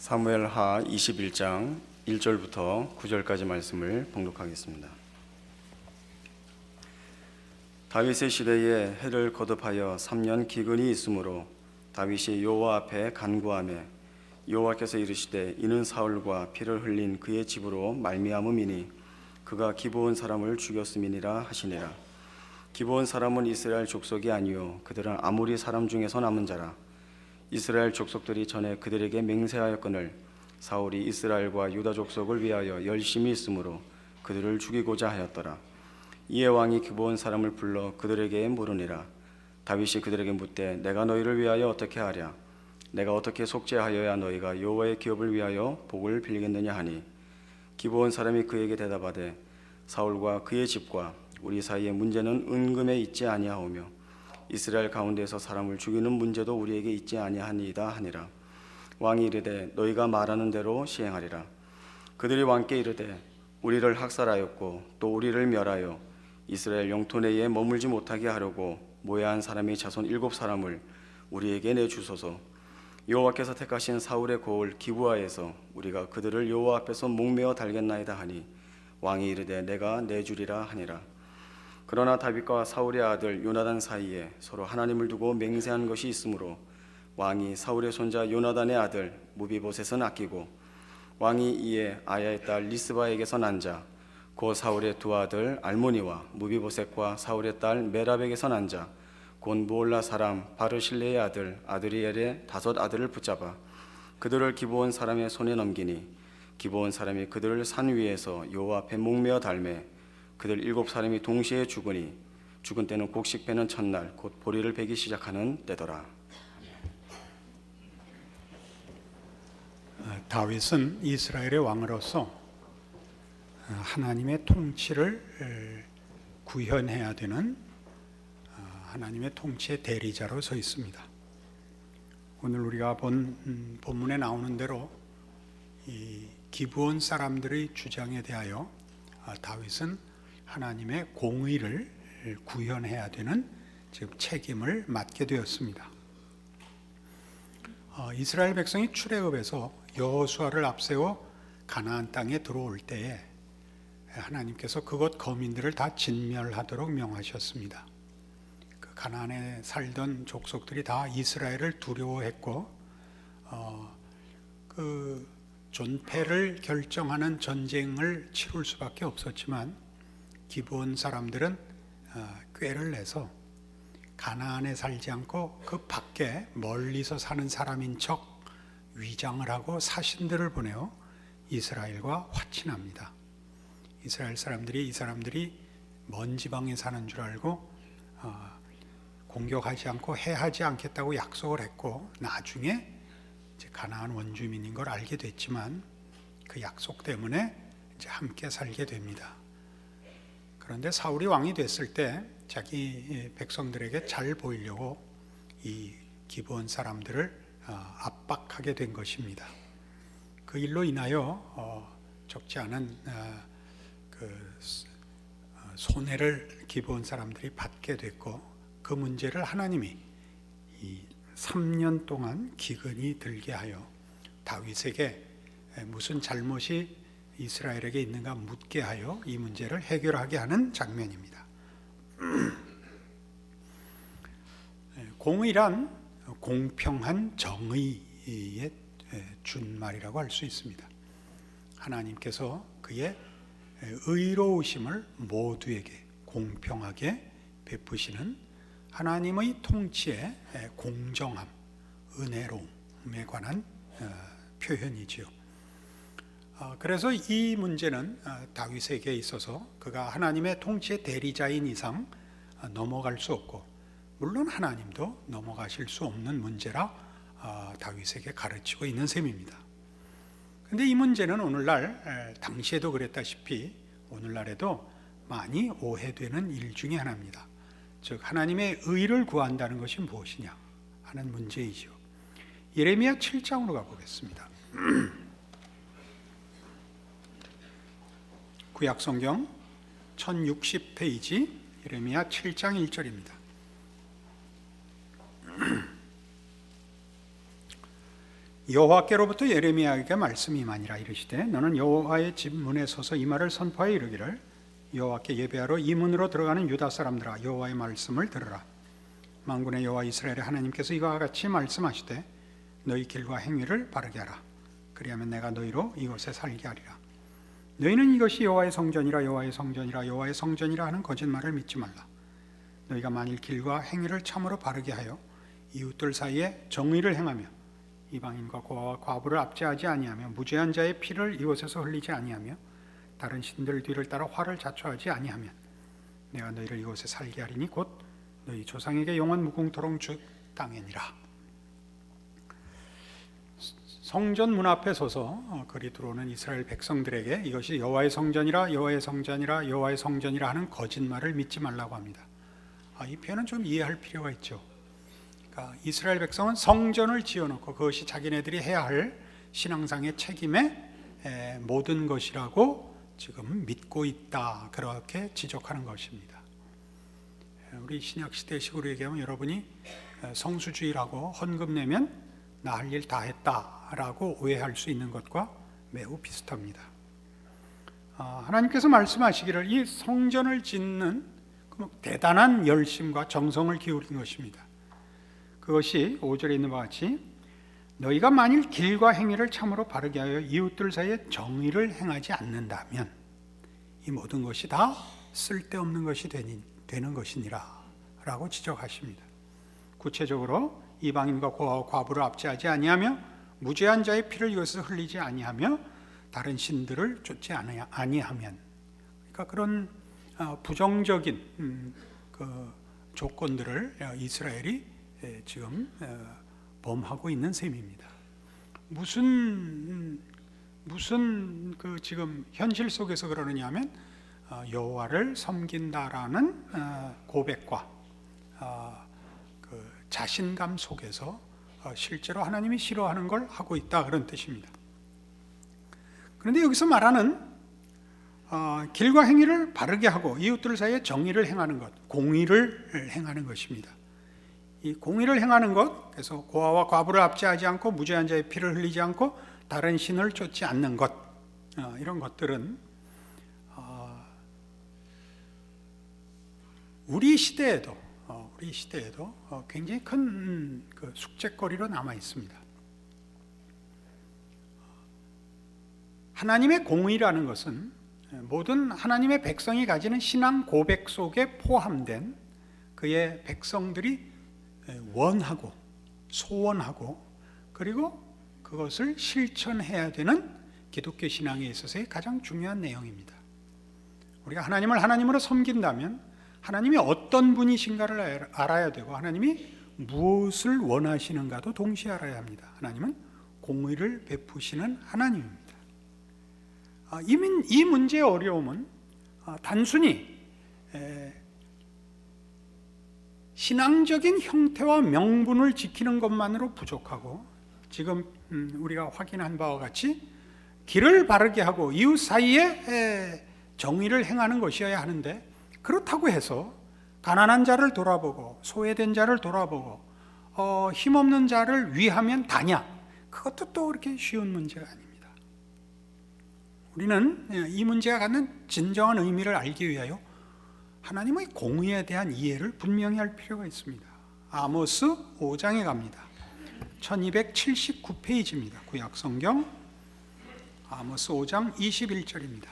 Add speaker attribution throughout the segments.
Speaker 1: 사무엘하 21장 1절부터 9절까지 말씀을 봉독하겠습니다. 다윗의 시대에 해를 거듭하여 3년 기근이 있으므로 다윗이 여호와 앞에 간구하매 여호와께서 이르시되 이는 사울과 피를 흘린 그의 집으로 말미암음이니 그가 기브온 사람을 죽였음이니라 하시니라. 기브온 사람은 이스라엘 족속이 아니요 그들은 아모리 사람 중에서 남은 자라. 이스라엘 족속들이 전에 그들에게 맹세하였거늘 사울이 이스라엘과 유다 족속을 위하여 열심히 있으므로 그들을 죽이고자 하였더라. 이에 왕이 기브온 사람을 불러 그들에게 물으니라. 다윗이 그들에게 묻되 내가 너희를 위하여 어떻게 하랴? 내가 어떻게 속죄하여야 너희가 여호와의 기업을 위하여 복을 빌리겠느냐 하니 기브온 사람이 그에게 대답하되 사울과 그의 집과 우리 사이의 문제는 은금에 있지 아니하오며 이스라엘 가운데서 사람을 죽이는 문제도 우리에게 있지 아니하니이다 하니라. 왕이 이르되 너희가 말하는 대로 시행하리라. 그들이 왕께 이르되 우리를 학살하였고 또 우리를 멸하여 이스라엘 영토 내에 머물지 못하게 하려고 모해한 사람의 자손 7사람을 우리에게 내주소서. 여호와께서 택하신 사울의 고을 기브아에서 우리가 그들을 여호와 앞에서 목매어 달겠나이다 하니 왕이 이르되 내가 내주리라 하니라. 그러나 다윗과 사울의 아들 요나단 사이에 서로 하나님을 두고 맹세한 것이 있으므로 왕이 사울의 손자 요나단의 아들 무비보셋은 아끼고 왕이 이에 아야의 딸 리스바에게서 난 자 곧 사울의 두 아들 알모니와 무비보셋과 사울의 딸 메랍에게서 난 자 곧 무올라 사람 바르실레의 아들 아드리엘의 5 아들을 붙잡아 그들을 기브온 사람의 손에 넘기니 기브온 사람이 그들을 산 위에서 여호와 앞에 목매어 달매 그들 7사람이 동시에 죽으니 죽은 때는 곡식 베는 첫날 곧 보리를 베기 시작하는 때더라.
Speaker 2: 다윗은 이스라엘의 왕으로서 하나님의 통치를 구현해야 되는 하나님의 통치의 대리자로 서 있습니다. 오늘 우리가 본 본문에 나오는 대로 이 기브온 사람들의 주장에 대하여 다윗은 하나님의 공의를 구현해야 되는 즉 책임을 맡게 되었습니다. 이스라엘 백성이 출애굽에서 여호수아를 앞세워 가나안 땅에 들어올 때에 하나님께서 그곳 거민들을 다 진멸하도록 명하셨습니다. 그 가나안에 살던 족속들이 다 이스라엘을 두려워했고 그 존폐를 결정하는 전쟁을 치룰 수밖에 없었지만 기브온 사람들은 꾀를 내서 가나안에 살지 않고 그 밖에 멀리서 사는 사람인 척 위장을 하고 사신들을 보내어 이스라엘과 화친합니다. 이스라엘 사람들이 이 사람들이 먼 지방에 사는 줄 알고 공격하지 않고 해하지 않겠다고 약속을 했고 나중에 이제 가나안 원주민인 걸 알게 됐지만 그 약속 때문에 이제 함께 살게 됩니다. 그런데 사울이 왕이 됐을 때 자기 백성들에게 잘 보이려고 이 기브온 사람들을 압박하게 된 것입니다. 그 일로 인하여 적지 않은 그 손해를 기브온 사람들이 받게 됐고 그 문제를 하나님이 이 3년 동안 기근이 들게 하여 다윗에게 무슨 잘못이 이스라엘에게 있는가 묻게 하여 이 문제를 해결하게 하는 장면입니다. 공의란 공평한 정의의 준말이라고 할 수 있습니다. 하나님께서 그의 의로우심을 모두에게 공평하게 베푸시는 하나님의 통치의 공정함, 은혜로움에 관한 표현이지요. 그래서 이 문제는 다윗에게 있어서 그가 하나님의 통치의 대리자인 이상 넘어갈 수 없고 물론 하나님도 넘어가실 수 없는 문제라 다윗에게 가르치고 있는 셈입니다. 그런데 이 문제는 오늘날 당시에도 그랬다시피 오늘날에도 많이 오해되는 일 중에 하나입니다. 즉 하나님의 의를 구한다는 것이 무엇이냐 하는 문제이죠. 예레미야 7장으로 가보겠습니다. 구약성경 1060페이지 예레미야 7장 1절입니다. 여호와께로부터 예레미야에게 말씀이 임하니라. 이르시되 너는 여호와의 집 문에 서서 이 말을 선포하여 이르기를 여호와께 예배하러 이 문으로 들어가는 유다 사람들아, 여호와의 말씀을 들으라. 만군의 여호와 이스라엘의 하나님께서 이와 같이 말씀하시되 너희 길과 행위를 바르게 하라. 그리하면 내가 너희로 이곳에 살게 하리라. 너희는 이것이 여호와의 성전이라 여호와의 성전이라 여호와의 성전이라 하는 거짓말을 믿지 말라. 너희가 만일 길과 행위를 참으로 바르게 하여 이웃들 사이에 정의를 행하며 이방인과 고아와 과부를 압제하지 아니하며 무죄한 자의 피를 이곳에서 흘리지 아니하며 다른 신들 뒤를 따라 화를 자초하지 아니하면 내가 너희를 이곳에 살게 하리니 곧 너희 조상에게 영원 무궁토록 줄 땅이니라. 성전 문 앞에 서서 그리 들어오는 이스라엘 백성들에게 이것이 여호와의 성전이라 여호와의 성전이라 여호와의 성전이라 하는 거짓말을 믿지 말라고 합니다. 이 표현은 좀 이해할 필요가 있죠. 그러니까 이스라엘 백성은 성전을 지어놓고 그것이 자기네들이 해야 할 신앙상의 책임의 모든 것이라고 지금 믿고 있다, 그렇게 지적하는 것입니다. 우리 신약시대식으로 얘기하면 여러분이 성수주의라고 헌금 내면 나 할 일 다 했다라고 오해할 수 있는 것과 매우 비슷합니다. 하나님께서 말씀하시기를 이 성전을 짓는 대단한 열심과 정성을 기울인 것입니다. 그것이 5절에 있는 바와 같이 너희가 만일 길과 행위를 참으로 바르게 하여 이웃들 사이에 정의를 행하지 않는다면 이 모든 것이 다 쓸데없는 것이 되는 것이니라 라고 지적하십니다. 구체적으로 이방인과 고아와 과부를 압제하지 아니하며 무죄한 자의 피를 이것에서 흘리지 아니하며 다른 신들을 쫓지 아니하면, 그러니까 그런 부정적인 그 조건들을 이스라엘이 지금 범하고 있는 셈입니다. 무슨 그 지금 현실 속에서 그러느냐면 여호와를 섬긴다라는 고백과 그 자신감 속에서 실제로 하나님이 싫어하는 걸 하고 있다, 그런 뜻입니다. 그런데 여기서 말하는 길과 행위를 바르게 하고 이웃들 사이에 정의를 행하는 것, 공의를 행하는 것입니다. 이 공의를 행하는 것, 그래서 고아와 과부를 압제하지 않고 무죄한 자의 피를 흘리지 않고 다른 신을 쫓지 않는 것, 이런 것들은 우리 시대에도 굉장히 큰 그 숙제거리로 남아 있습니다. 하나님의 공의라는 것은 모든 하나님의 백성이 가지는 신앙 고백 속에 포함된 그의 백성들이 원하고 소원하고 그리고 그것을 실천해야 되는 기독교 신앙에 있어서의 가장 중요한 내용입니다. 우리가 하나님을 하나님으로 섬긴다면 하나님이 어떤 분이신가를 알아야 되고 하나님이 무엇을 원하시는가도 동시에 알아야 합니다. 하나님은 공의를 베푸시는 하나님입니다. 이 문제의 어려움은 단순히 신앙적인 형태와 명분을 지키는 것만으로 부족하고 지금 우리가 확인한 바와 같이 길을 바르게 하고 이웃 사이에 정의를 행하는 것이어야 하는데 그렇다고 해서 가난한 자를 돌아보고 소외된 자를 돌아보고 힘없는 자를 위하면 다냐? 그것도 또 그렇게 쉬운 문제가 아닙니다. 우리는 이 문제가 갖는 진정한 의미를 알기 위하여 하나님의 공의에 대한 이해를 분명히 할 필요가 있습니다. 아모스 5장에 갑니다. 1279페이지입니다. 구약성경 아모스 5장 21절입니다.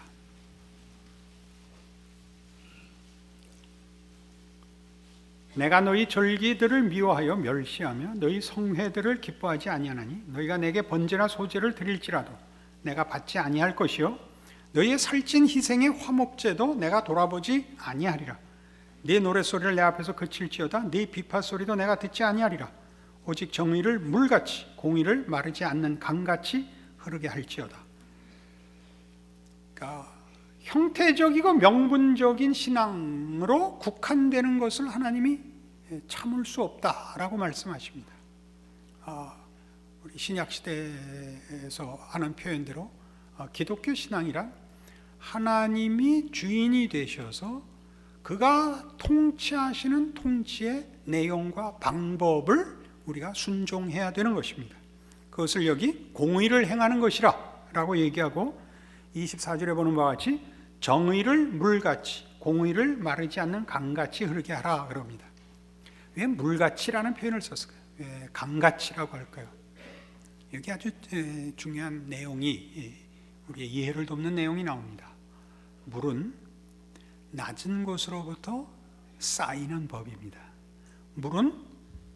Speaker 2: 내가 너희 절기들을 미워하여 멸시하며 너희 성회들을 기뻐하지 아니하나니 너희가 내게 번제나 소제를 드릴지라도 내가 받지 아니할 것이요 너희의 살찐 희생의 화목제도 내가 돌아보지 아니하리라. 네 노랫소리를 내 앞에서 그칠지어다 네 비파소리도 내가 듣지 아니하리라. 오직 정의를 물같이 공의를 마르지 않는 강같이 흐르게 할지어다. 그러니까 형태적이고 명분적인 신앙으로 국한되는 것을 하나님이 참을 수 없다라고 말씀하십니다. 우리 신약 시대에서 하는 표현대로 기독교 신앙이란 하나님이 주인이 되셔서 그가 통치하시는 통치의 내용과 방법을 우리가 순종해야 되는 것입니다. 그것을 여기 공의를 행하는 것이라 라고 얘기하고 24절에 보는 바와 같이 정의를 물같이 공의를 마르지 않는 강같이 흐르게 하라 그럽니다. 왜 물같이라는 표현을 썼을까요? 왜 강같이라고 할까요? 여기 아주 중요한 내용이 우리의 이해를 돕는 내용이 나옵니다. 물은 낮은 곳으로부터 쌓이는 법입니다. 물은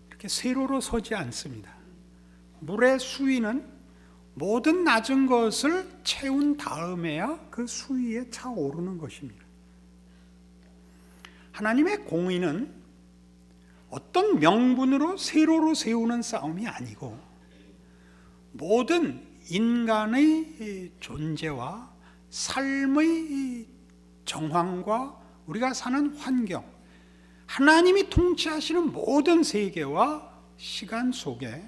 Speaker 2: 이렇게 세로로 서지 않습니다. 물의 수위는 모든 낮은 것을 채운 다음에야 그 수위에 차오르는 것입니다. 하나님의 공의는 어떤 명분으로 세로로 세우는 싸움이 아니고 모든 인간의 존재와 삶의 정황과 우리가 사는 환경, 하나님이 통치하시는 모든 세계와 시간 속에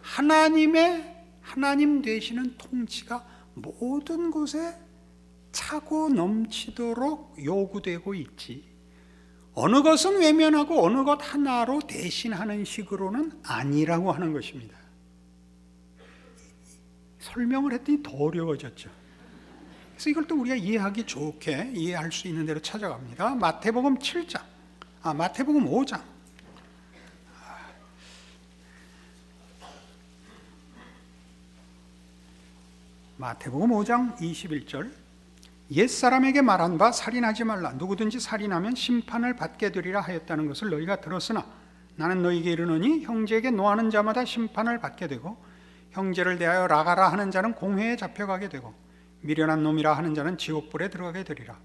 Speaker 2: 하나님 되시는 통치가 모든 곳에 차고 넘치도록 요구되고 있지, 어느 것은 외면하고 어느 것 하나로 대신하는 식으로는 아니라고 하는 것입니다. 설명을 했더니 더 어려워졌죠. 그래서 이걸 또 우리가 이해하기 좋게 이해할 수 있는 대로 찾아갑니다. 마태복음 7장, 마태복음 5장. 마태복음 5장 21절. 옛사람에게 말한 바 살인하지 말라. 누구든지 살인하면 심판을 받게 되리라 하였다는 것을 너희가 들었으나 나는 너희에게 이르노니 형제에게 노하는 자마다 심판을 받게 되고 형제를 대하여 라가라 하는 자는 공회에 잡혀가게 되고 미련한 놈이라 하는 자는 지옥불에 들어가게 되리라.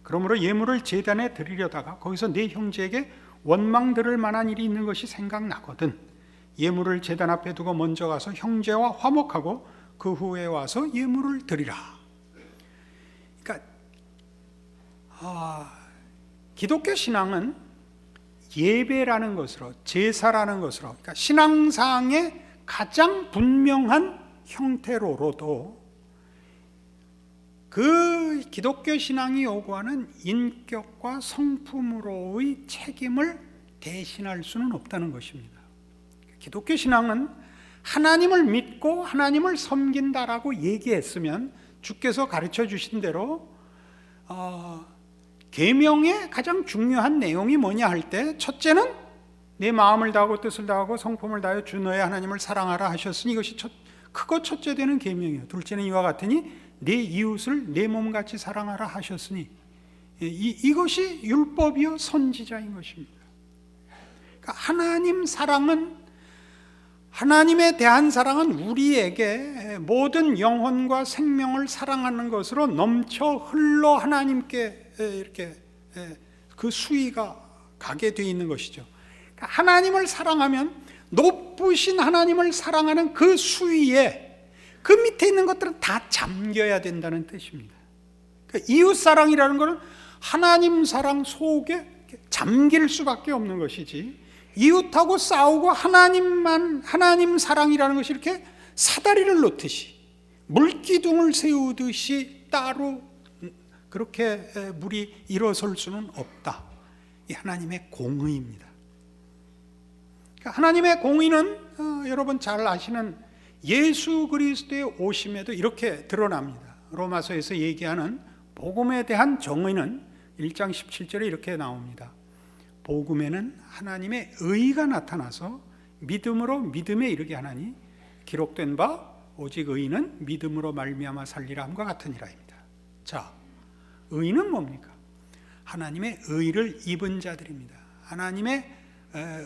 Speaker 2: 그러므로 예물을 제단에 드리려다가 거기서 네 형제에게 원망 들을 만한 일이 있는 것이 생각나거든 예물을 제단 앞에 두고 먼저 가서 형제와 화목하고 그 후에 와서 예물을 드리라. 그러니까 기독교 신앙은 예배라는 것으로, 제사라는 것으로, 그러니까 신앙상의 가장 분명한 형태로도 그 기독교 신앙이 요구하는 인격과 성품으로의 책임을 대신할 수는 없다는 것입니다. 기독교 신앙은 하나님을 믿고 하나님을 섬긴다라고 얘기했으면 주께서 가르쳐 주신 대로 계명의 가장 중요한 내용이 뭐냐 할 때, 첫째는 내 마음을 다하고 뜻을 다하고 성품을 다하여 주 너의 하나님을 사랑하라 하셨으니 이것이 크고 첫째 되는 계명이에요. 둘째는 이와 같으니 내 이웃을 내 몸같이 사랑하라 하셨으니 이것이 율법이요 선지자인 것입니다. 그러니까 하나님에 대한 사랑은 우리에게 모든 영혼과 생명을 사랑하는 것으로 넘쳐 흘러 하나님께 이렇게 그 수위가 가게 되어 있는 것이죠. 그러니까 하나님을 사랑하면 높으신 하나님을 사랑하는 그 수위에 그 밑에 있는 것들은 다 잠겨야 된다는 뜻입니다. 그러니까 이웃 사랑이라는 것은 하나님 사랑 속에 잠길 수밖에 없는 것이지, 이웃하고 싸우고 하나님 사랑이라는 것이 이렇게 사다리를 놓듯이 물기둥을 세우듯이 따로 그렇게 물이 일어설 수는 없다. 이 하나님의 공의입니다. 그러니까 하나님의 공의는 여러분 잘 아시는 예수 그리스도의 오심에도 이렇게 드러납니다. 로마서에서 얘기하는 복음에 대한 정의는 1장 17절에 이렇게 나옵니다. 복음에는 하나님의 의가 나타나서 믿음으로 믿음에 이르게 하나니 기록된 바 오직 의인은 믿음으로 말미암아 살리라 함과 같으니라입니다. 자, 의는 뭡니까? 하나님의 의를 입은 자들입니다. 하나님의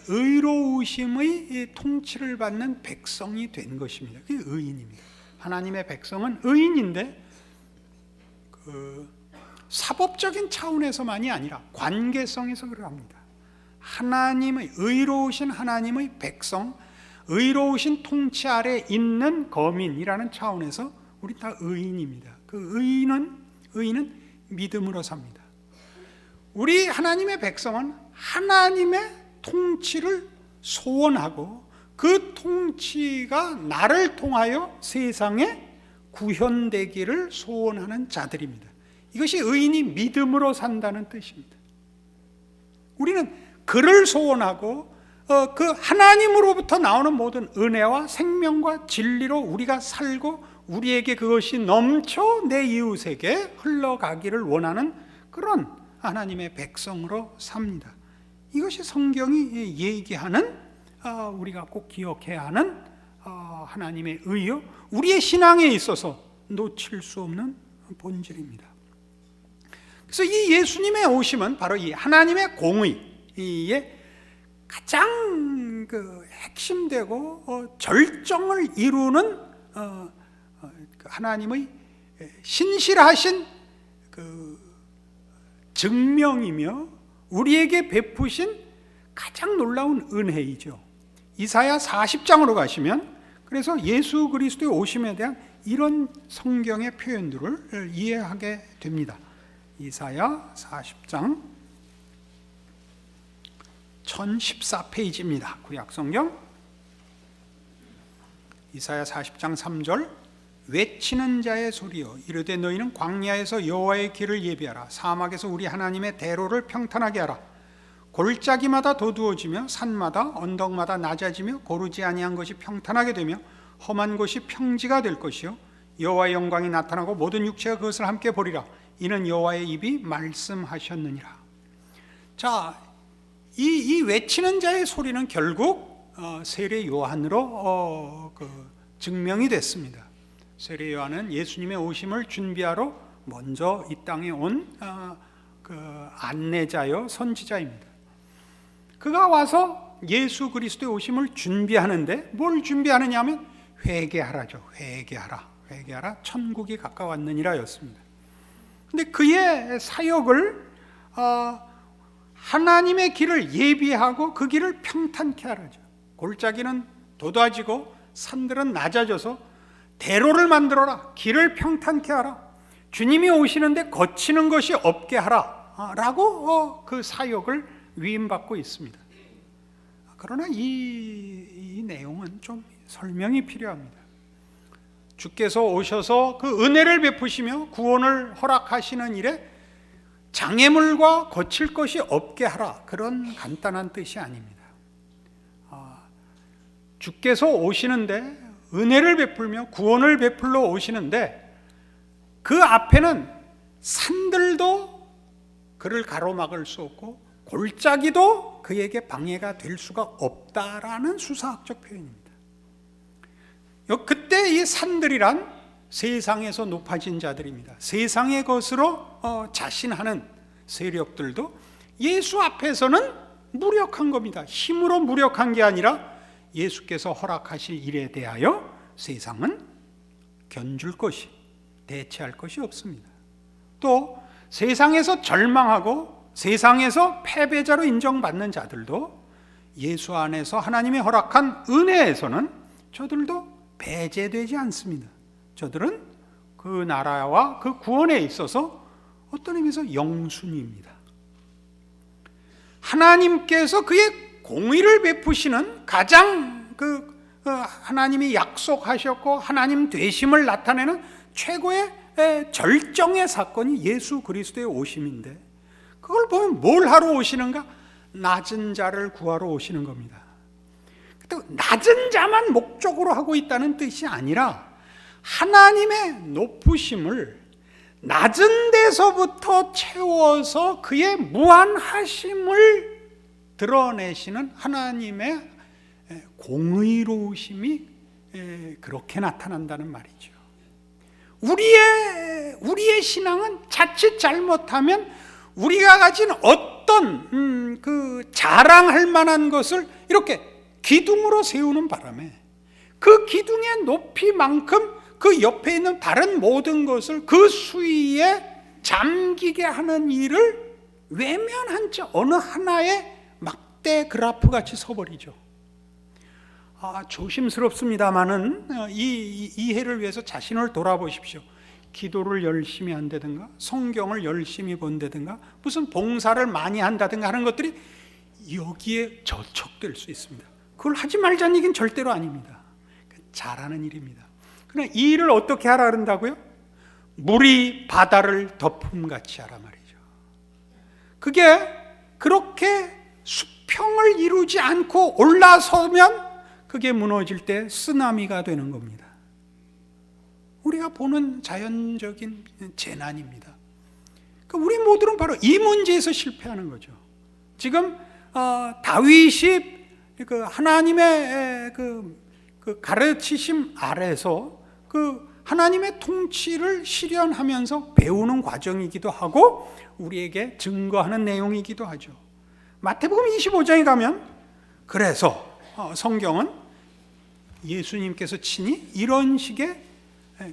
Speaker 2: 의로우심의 통치를 받는 백성이 된 것입니다. 그게 의인입니다. 하나님의 백성은 의인인데 사법적인 차원에서만이 아니라 관계성에서 그러합니다. 하나님의 의로우신 하나님의 백성, 의로우신 통치 아래 있는 거민이라는 차원에서 우리 다 의인입니다. 그 의인은 믿음으로 삽니다. 우리 하나님의 백성은 하나님의 통치를 소원하고 그 통치가 나를 통하여 세상에 구현되기를 소원하는 자들입니다. 이것이 의인이 믿음으로 산다는 뜻입니다. 우리는 그를 소원하고 그 하나님으로부터 나오는 모든 은혜와 생명과 진리로 우리가 살고 우리에게 그것이 넘쳐 내 이웃에게 흘러가기를 원하는 그런 하나님의 백성으로 삽니다. 이것이 성경이 얘기하는 우리가 꼭 기억해야 하는 하나님의 의요, 우리의 신앙에 있어서 놓칠 수 없는 본질입니다. 그래서 이 예수님의 오심은 바로 이 하나님의 공의의 가장 핵심되고 절정을 이루는 하나님의 신실하신 증명이며 우리에게 베푸신 가장 놀라운 은혜이죠. 이사야 40장으로 가시면 그래서 예수 그리스도의 오심에 대한 이런 성경의 표현들을 이해하게 됩니다. 이사야 40장 1014페이지입니다. 구약성경 이사야 40장 3절 외치는 자의 소리여 이르되 너희는 광야에서 여호와의 길을 예비하라. 사막에서 우리 하나님의 대로를 평탄하게 하라. 골짜기마다 도두어지며 산마다 언덕마다 낮아지며 고르지 아니한 것이 평탄하게 되며 험한 곳이 평지가 될 것이요 여호와의 영광이 나타나고 모든 육체가 그것을 함께 보리라. 이는 여호와의 입이 말씀하셨느니라. 자, 이 외치는 자의 소리는 결국 세례 요한으로 증명이 됐습니다. 세례 요한은 예수님의 오심을 준비하러 먼저 이 땅에 온 안내자요 선지자입니다. 그가 와서 예수 그리스도의 오심을 준비하는데 뭘 준비하느냐 하면 회개하라죠. 회개하라. 천국이 가까웠느니라였습니다. 근데 그의 사역을 하나님의 길을 예비하고 그 길을 평탄케 하라죠. 골짜기는 돋아지고 산들은 낮아져서 대로를 만들어라. 길을 평탄케 하라. 주님이 오시는데 거치는 것이 없게 하라 라고 그 사역을 위임받고 있습니다. 그러나 이 내용은 좀 설명이 필요합니다. 주께서 오셔서 그 은혜를 베푸시며 구원을 허락하시는 일에 장애물과 거칠 것이 없게 하라, 그런 간단한 뜻이 아닙니다. 주께서 오시는데 은혜를 베풀며 구원을 베풀러 오시는데 그 앞에는 산들도 그를 가로막을 수 없고 골짜기도 그에게 방해가 될 수가 없다라는 수사학적 표현입니다. 그때 이 산들이란 세상에서 높아진 자들입니다. 세상의 것으로 자신하는 세력들도 예수 앞에서는 무력한 겁니다. 힘으로 무력한 게 아니라 예수께서 허락하실 일에 대하여 세상은 견줄 것이, 대체할 것이 없습니다. 또 세상에서 절망하고 세상에서 패배자로 인정받는 자들도 예수 안에서 하나님이 허락한 은혜에서는 저들도 배제되지 않습니다. 저들은 그 나라와 그 구원에 있어서 어떤 의미에서 영순위입니다. 하나님께서 그의 공의를 베푸시는 가장 하나님이 약속하셨고 하나님 되심을 나타내는 최고의 절정의 사건이 예수 그리스도의 오심인데, 그걸 보면 뭘 하러 오시는가? 낮은 자를 구하러 오시는 겁니다. 낮은 자만 목적으로 하고 있다는 뜻이 아니라 하나님의 높으심을 낮은 데서부터 채워서 그의 무한하심을 드러내시는 하나님의 공의로우심이 그렇게 나타난다는 말이죠. 우리의 신앙은 자칫 잘못하면 우리가 가진 어떤 자랑할 만한 것을 이렇게 기둥으로 세우는 바람에 그 기둥의 높이만큼 그 옆에 있는 다른 모든 것을 그 수위에 잠기게 하는 일을 외면한 채 어느 하나의 막대 그래프 같이 서버리죠. 조심스럽습니다만은 이 이해를 위해서 자신을 돌아보십시오. 기도를 열심히 한다든가 성경을 열심히 본다든가 무슨 봉사를 많이 한다든가 하는 것들이 여기에 저촉될 수 있습니다. 그걸 하지 말자는 얘기는 절대로 아닙니다. 잘하는 일입니다. 그러나 이 일을 어떻게 하라 그런다고요? 물이 바다를 덮음같이 하라 말이죠. 그게 그렇게 평을 이루지 않고 올라서면 그게 무너질 때 쓰나미가 되는 겁니다. 우리가 보는 자연적인 재난입니다. 우리 모두는 바로 이 문제에서 실패하는 거죠. 지금 다윗이 그 하나님의 그 가르치심 아래서 그 하나님의 통치를 실현하면서 배우는 과정이기도 하고 우리에게 증거하는 내용이기도 하죠. 마태복음 25장에 가면 그래서 성경은 예수님께서 친히 이런 식의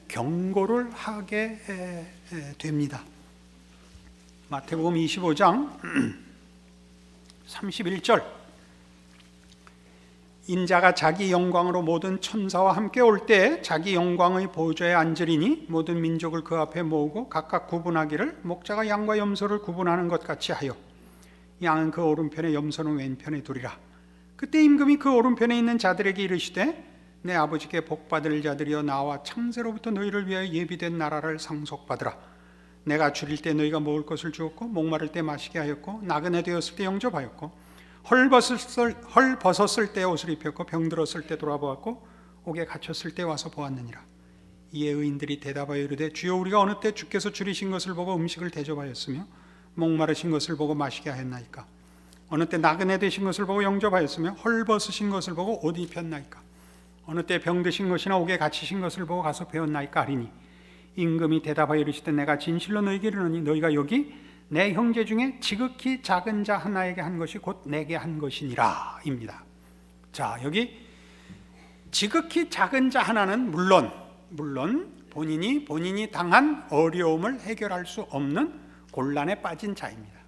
Speaker 2: 경고를 하게 됩니다. 마태복음 25장 31절 인자가 자기 영광으로 모든 천사와 함께 올 때 자기 영광의 보좌에 앉으리니 모든 민족을 그 앞에 모으고 각각 구분하기를 목자가 양과 염소를 구분하는 것 같이 하여 양은 그 오른편에 염소는 왼편에 두리라. 그때 임금이 그 오른편에 있는 자들에게 이르시되 내 아버지께 복받을 자들이여 나와 창세로부터 너희를 위하여 예비된 나라를 상속받으라. 내가 줄일 때 너희가 먹을 것을 주었고 목마를 때 마시게 하였고 나그네 되었을 때 영접하였고 헐벗었을 때 옷을 입혔고 병들었을 때 돌아보았고 옥에 갇혔을 때 와서 보았느니라. 이에 의인들이 대답하여 이르되 주여 우리가 어느 때 주께서 줄이신 것을 보고 음식을 대접하였으며 목마르신 것을 보고 마시게 하였나이까. 어느 때 나그네 되신 것을 보고 영접하였으며 헐벗으신 것을 보고 옷 입혔나이까. 어느 때 병드신 것이나 옥에 갇히신 것을 보고 가서 배웠나이까 하리니 임금이 대답하여 이르시되 내가 진실로 너희에게 이르노니 너희가 여기 내 형제 중에 지극히 작은 자 하나에게 한 것이 곧 내게 한 것이니라 입니다. 자, 여기 지극히 작은 자 하나는 물론 본인이 당한 어려움을 해결할 수 없는 곤란에 빠진 자입니다.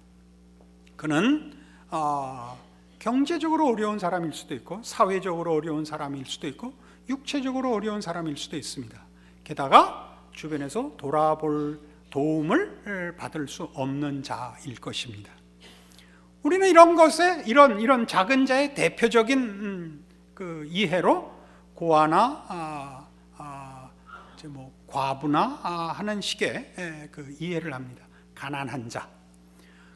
Speaker 2: 그는 경제적으로 어려운 사람일 수도 있고 사회적으로 어려운 사람일 수도 있고 육체적으로 어려운 사람일 수도 있습니다. 게다가 주변에서 돌아볼 도움을 받을 수 없는 자일 것입니다. 우리는 이런 것에 이런 작은 자의 대표적인 그 이해로 고아나 과부나 하는 식의 그 이해를 합니다. 가난한 자.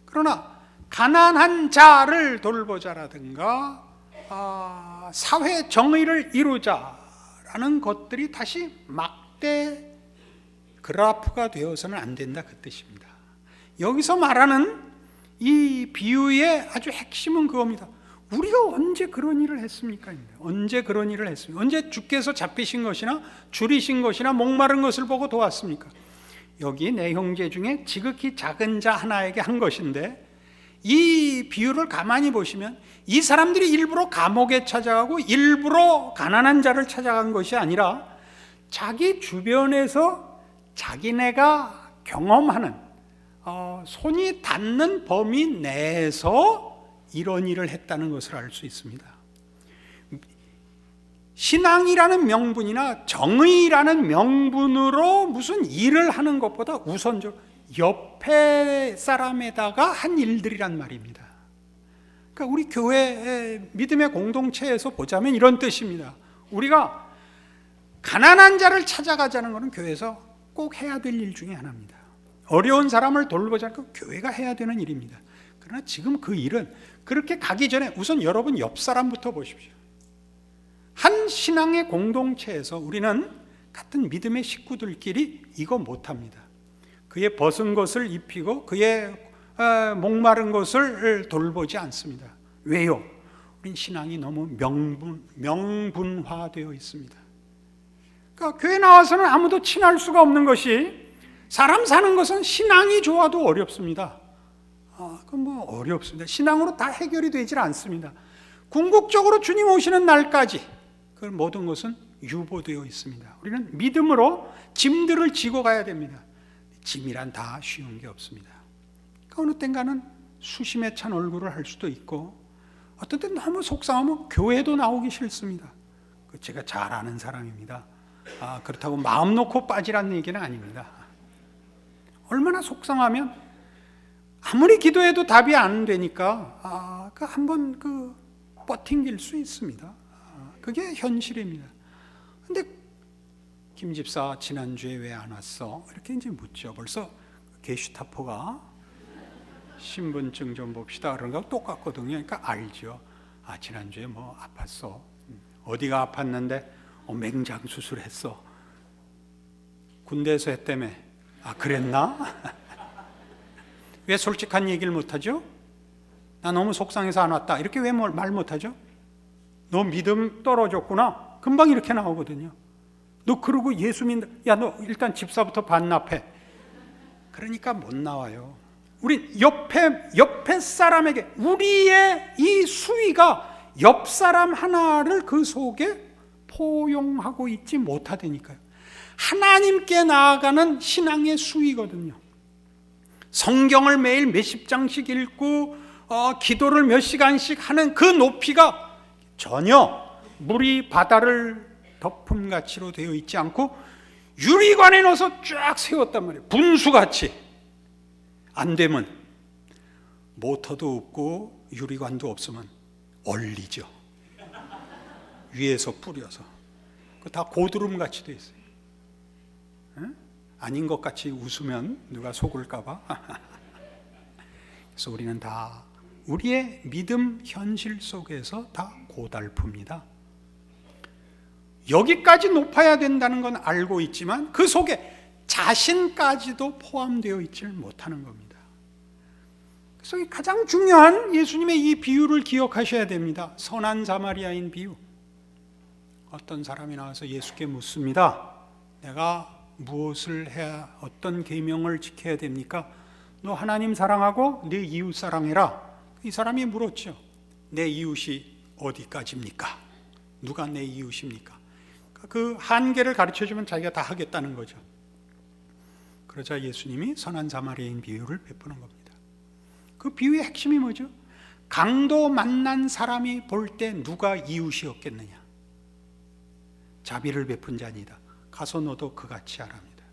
Speaker 2: 그러나 가난한 자를 돌보자라든가 사회 정의를 이루자라는 것들이 다시 막대 그래프가 되어서는 안 된다 그 뜻입니다. 여기서 말하는 이 비유의 아주 핵심은 그겁니다. 우리가 언제 그런 일을 했습니까? 언제 그런 일을 했습니까? 언제 주께서 잡히신 것이나 줄이신 것이나 목마른 것을 보고 도왔습니까? 여기 내 형제 중에 지극히 작은 자 하나에게 한 것인데 이 비유를 가만히 보시면 이 사람들이 일부러 감옥에 찾아가고 일부러 가난한 자를 찾아간 것이 아니라 자기 주변에서 자기네가 경험하는 손이 닿는 범위 내에서 이런 일을 했다는 것을 알 수 있습니다. 신앙이라는 명분이나 정의라는 명분으로 무슨 일을 하는 것보다 우선적으로 옆에 사람에다가 한 일들이란 말입니다. 그러니까 우리 교회 믿음의 공동체에서 보자면 이런 뜻입니다. 우리가 가난한 자를 찾아가자는 것은 교회에서 꼭 해야 될 일 중에 하나입니다. 어려운 사람을 돌보자는 건 교회가 해야 되는 일입니다. 그러나 지금 그 일은 그렇게 가기 전에 우선 여러분 옆 사람부터 보십시오. 한 신앙의 공동체에서 우리는 같은 믿음의 식구들끼리 이거 못합니다. 그의 벗은 것을 입히고 그의 목마른 것을 돌보지 않습니다. 왜요? 우린 신앙이 너무 명분화되어 있습니다. 그러니까 교회 나와서는 아무도 친할 수가 없는 것이 사람 사는 것은 신앙이 좋아도 어렵습니다. 그건 어렵습니다. 신앙으로 다 해결이 되질 않습니다. 궁극적으로 주님 오시는 날까지 그 모든 것은 유보되어 있습니다. 우리는 믿음으로 짐들을 지고 가야 됩니다. 짐이란 다 쉬운 게 없습니다. 그러니까 어느 땐가는 수심에 찬 얼굴을 할 수도 있고 어떤 때 너무 속상하면 교회도 나오기 싫습니다. 제가 잘 아는 사람입니다. 그렇다고 마음 놓고 빠지라는 얘기는 아닙니다. 얼마나 속상하면 아무리 기도해도 답이 안 되니까 한번 버팅길 수 있습니다. 그게 현실입니다. 근데 김 집사 지난주에 왜 안 왔어? 이렇게 이제 묻죠. 벌써 게슈타포가 신분증 좀 봅시다. 그런 거 똑같거든요. 그러니까 알죠. 아, 지난주에 뭐 아팠어. 어디가 아팠는데? 맹장 수술했어. 군대에서 했다며. 아, 그랬나? 왜 솔직한 얘기를 못하죠? 나 너무 속상해서 안 왔다. 이렇게 왜 말 못하죠? 너 믿음 떨어졌구나. 금방 이렇게 나오거든요. 너 그러고 예수 믿는다. 야, 너 일단 집사부터 반납해. 그러니까 못 나와요. 우리 옆에 사람에게 우리의 이 수위가 옆 사람 하나를 그 속에 포용하고 있지 못하다니까요. 하나님께 나아가는 신앙의 수위거든요. 성경을 매일 몇십 장씩 읽고 기도를 몇 시간씩 하는 그 높이가 전혀 물이 바다를 덮음 가치로 되어 있지 않고 유리관에 넣어서 쫙 세웠단 말이에요. 분수같이. 안 되면 모터도 없고 유리관도 없으면 얼리죠. 위에서 뿌려서. 다 고드름같이 돼 있어요. 응? 아닌 것 같이 웃으면 누가 속을까 봐. 그래서 우리는 다 우리의 믿음 현실 속에서 다 고달픕니다. 여기까지 높아야 된다는 건 알고 있지만 그 속에 자신까지도 포함되어 있지 못하는 겁니다. 그래서 가장 중요한 예수님의 이 비유를 기억하셔야 됩니다. 선한 사마리아인 비유. 어떤 사람이 나와서 예수께 묻습니다. 내가 무엇을 해야, 어떤 계명을 지켜야 됩니까? 너 하나님 사랑하고 내 이웃 사랑해라. 이 사람이 물었죠. 내 이웃이 어디까지입니까? 누가 내 이웃입니까? 그 한계를 가르쳐주면 자기가 다 하겠다는 거죠. 그러자 예수님이 선한 사마리아인 비유를 베푸는 겁니다. 그 비유의 핵심이 뭐죠? 강도 만난 사람이 볼 때 누가 이웃이었겠느냐? 자비를 베푼 자니다. 가서 너도 그같이 하랍니다.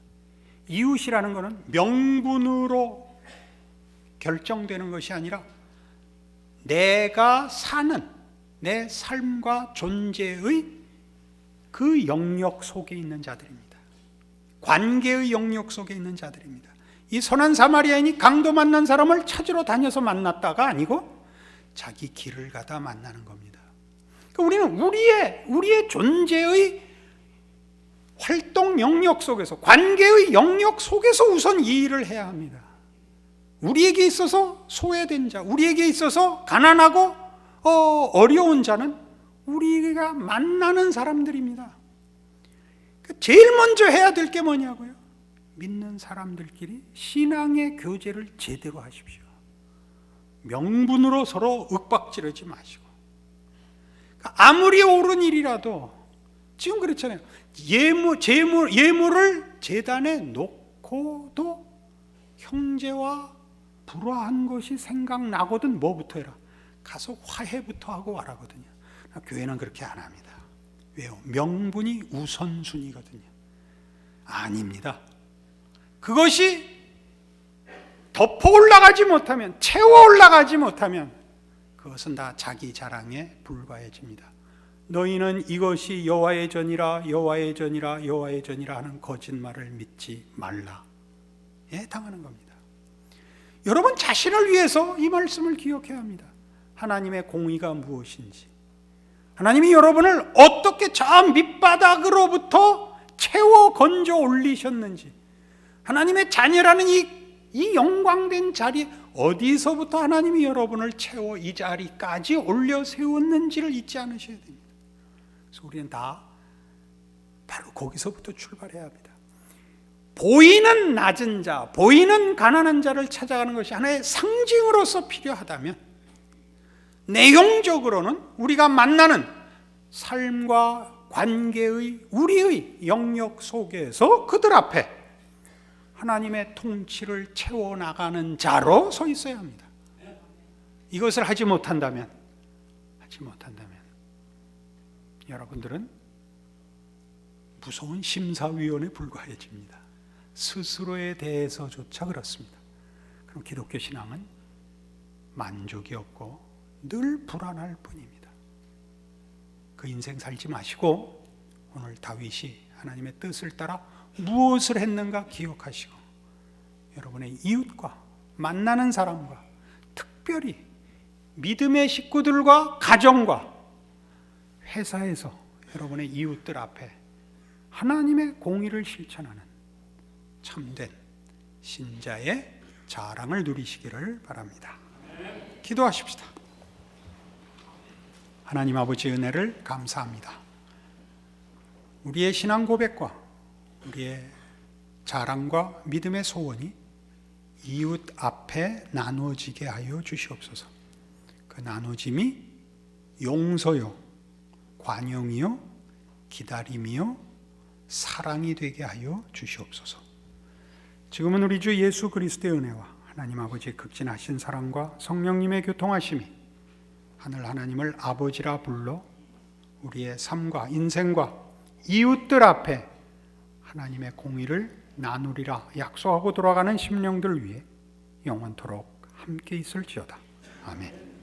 Speaker 2: 이웃이라는 것은 명분으로 결정되는 것이 아니라 내가 사는 내 삶과 존재의 그 영역 속에 있는 자들입니다. 관계의 영역 속에 있는 자들입니다. 이 선한 사마리아인이 강도 만난 사람을 찾으러 다녀서 만났다가 아니고 자기 길을 가다 만나는 겁니다. 그러니까 우리는 우리의 존재의 활동 영역 속에서, 관계의 영역 속에서 우선 이 일을 해야 합니다. 우리에게 있어서 소외된 자, 우리에게 있어서 가난하고 어려운 자는 우리가 만나는 사람들입니다. 제일 먼저 해야 될 게 뭐냐고요? 믿는 사람들끼리 신앙의 교제를 제대로 하십시오. 명분으로 서로 윽박지르지 마시고. 아무리 옳은 일이라도 지금 그렇잖아요. 예물을 제단에 놓고도 형제와 불화한 것이 생각나거든 뭐부터 해라? 가서 화해부터 하고 와라거든요. 교회는 그렇게 안 합니다. 왜요? 명분이 우선순위거든요. 아닙니다. 그것이 덮어 올라가지 못하면, 채워 올라가지 못하면 그것은 다 자기 자랑에 불과해집니다. 너희는 이것이 여호와의 전이라 여호와의 전이라 여호와의 전이라 하는 거짓말을 믿지 말라. 예, 당하는 겁니다. 여러분 자신을 위해서 이 말씀을 기억해야 합니다. 하나님의 공의가 무엇인지, 하나님이 여러분을 어떻게 저 밑바닥으로부터 채워 건져 올리셨는지, 하나님의 자녀라는 이 영광된 자리 어디서부터 하나님이 여러분을 채워 이 자리까지 올려 세웠는지를 잊지 않으셔야 됩니다. 그래서 우리는 다 바로 거기서부터 출발해야 합니다. 보이는 낮은 자, 보이는 가난한 자를 찾아가는 것이 하나의 상징으로서 필요하다면, 내용적으로는 우리가 만나는 삶과 관계의 우리의 영역 속에서 그들 앞에 하나님의 통치를 채워나가는 자로 서 있어야 합니다. 이것을 하지 못한다면 여러분들은 무서운 심사위원에 불과해집니다. 스스로에 대해서조차 그렇습니다. 그럼 기독교 신앙은 만족이 없고 늘 불안할 뿐입니다. 그 인생 살지 마시고 오늘 다윗이 하나님의 뜻을 따라 무엇을 했는가 기억하시고 여러분의 이웃과 만나는 사람과 특별히 믿음의 식구들과 가정과 회사에서 여러분의 이웃들 앞에 하나님의 공의를 실천하는 참된 신자의 자랑을 누리시기를 바랍니다. 기도하십시다. 하나님 아버지 은혜를 감사합니다. 우리의 신앙 고백과 우리의 자랑과 믿음의 소원이 이웃 앞에 나누어지게 하여 주시옵소서. 그 나누어짐이 용서요, 관용이요, 기다림이요, 사랑이 되게 하여 주시옵소서. 지금은 우리 주 예수 그리스도의 은혜와 하나님 아버지의 극진하신 사랑과 성령님의 교통하심이 하늘 하나님을 아버지라 불러 우리의 삶과 인생과 이웃들 앞에 하나님의 공의를 나누리라 약속하고 돌아가는 심령들 위해 영원토록 함께 있을지어다. 아멘.